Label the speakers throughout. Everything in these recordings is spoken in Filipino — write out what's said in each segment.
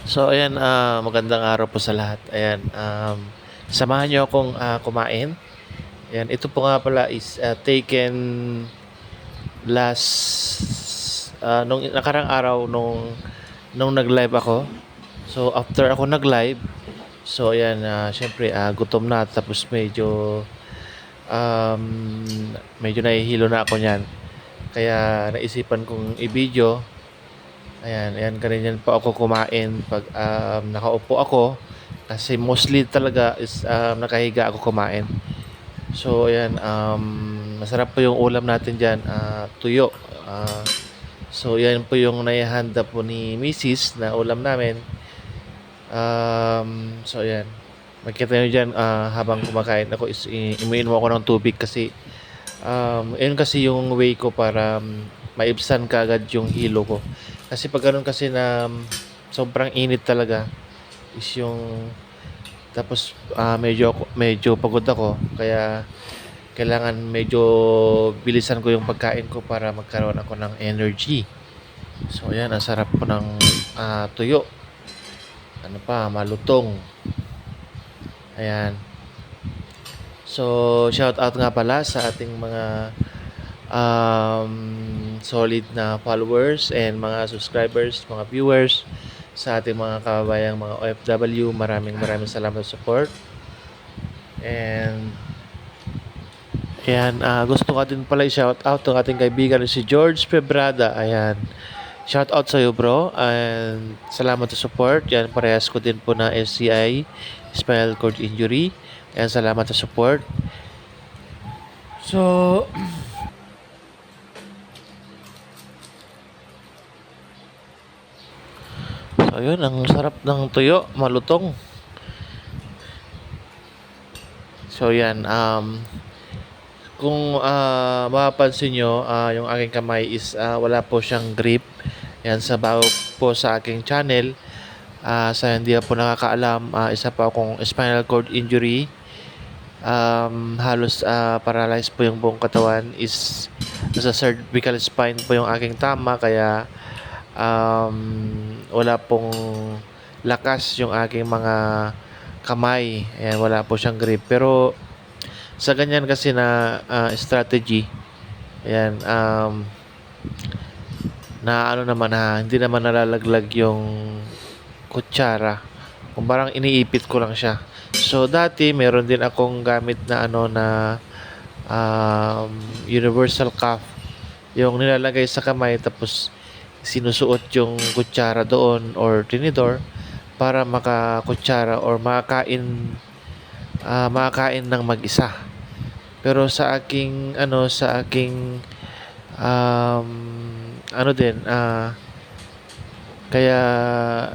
Speaker 1: So ayan, magandang araw po sa lahat. Ayan, samahan niyo akong kumain. Ayan, ito po nga pala is taken last nung nakarang araw nung nag-live ako. So after ako nag-live, so ayan, syempre gutom na tapos um, medyo nahihilo na ako niyan. Kaya naisipan kong i-video. Ayan, ayan ganyan po ako kumain pag nakaupo ako kasi mostly talaga is nakahiga ako kumain. So ayan, masarap po yung ulam natin diyan, tuyo. Ah, so yan po yung naihanda po ni Mrs. na ulam namin. So ayan, makita nyo dyan habang kumakain ako is umiinom ako ng tubig kasi yun kasi yung way ko para maibsan kaagad yung hilo ko. Kasi pag ganun kasi na sobrang init talaga is yung tapos medyo pagod ako kaya kailangan medyo bilisan ko yung pagkain ko para magkaroon ako ng energy. So ayan, ang sarap po ng tuyo. Ano pa, malutong. Ayan. So shout out nga pala sa ating mga um, solid na followers and mga subscribers, mga viewers, sa ating mga kababayang mga OFW. Maraming salamat sa support. And ayan, gusto ko din pala i-shout out ang ating kaibigan si George Febrada. Ayan. Shout out sa iyo, bro. And salamat sa support. Yan, parehas ko din po na SCI, spinal cord injury. Ayan, salamat sa support. So, ayun, ang sarap ng tuyo, malutong. So, yan, kung mapapansin nyo, yung aking kamay is wala po siyang grip. Yan, sa bago po sa aking channel. Sa hindi po nakakaalam, isa pa akong spinal cord injury. Halos paralyzed po yung buong katawan is sa cervical spine po yung aking tama kaya wala pong lakas yung aking mga kamay. Ayan, wala po siyang grip. Pero sa ganyan kasi na strategy, ayan, na ano naman hindi naman nalalaglag yung kutsara. Kung parang iniipit ko lang siya. So dati meron din akong gamit na um, universal cuff. Yung nilalagay sa kamay tapos sinusuot yung kutsara doon or tinidor para makakutsara or makakain ng mag-isa. Pero sa aking um, ano din kaya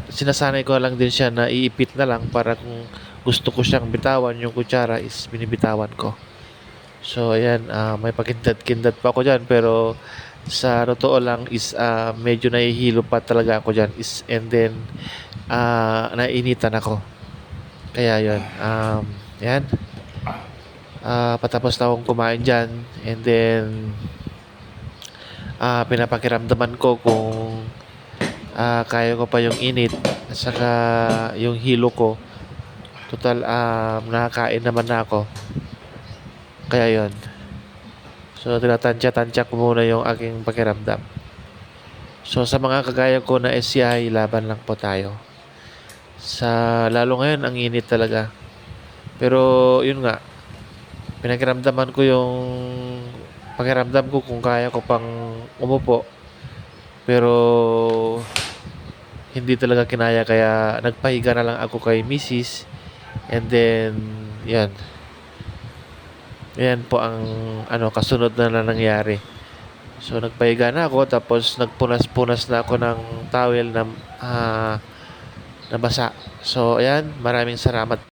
Speaker 1: sinasanay ko lang din siya na iipit na lang para kung gusto ko siyang bitawan yung kutsara is binibitawan ko. So ayan, may pakindat-kindat pa ako diyan pero sa totoo lang is medyo nahihilo pa talaga ako diyan is and then nainitan ako. Kaya yun, yan. Patapos na akong kumain dyan and then pinapakiramdaman ko kung kaya ko pa yung init at saka yung hilo ko. Total, nakakain naman na ako. Kaya yun. So, tinatansya-tansya ko muna yung aking pakiramdam. So, sa mga kagaya ko na SCI, laban lang po tayo. Lalo ngayon, ang init talaga. Pero, yun nga, pinakiramdaman ko yung pakiramdam ko kung kaya ko pang umupo. Pero, hindi talaga kinaya kaya nagpahiga na lang ako kay Mrs. And then, yan. Yan po ang kasunod na nangyari. So nagpahiga na ako tapos nagpunas-punas na ako ng towel na nabasa. So ayan, maraming salamat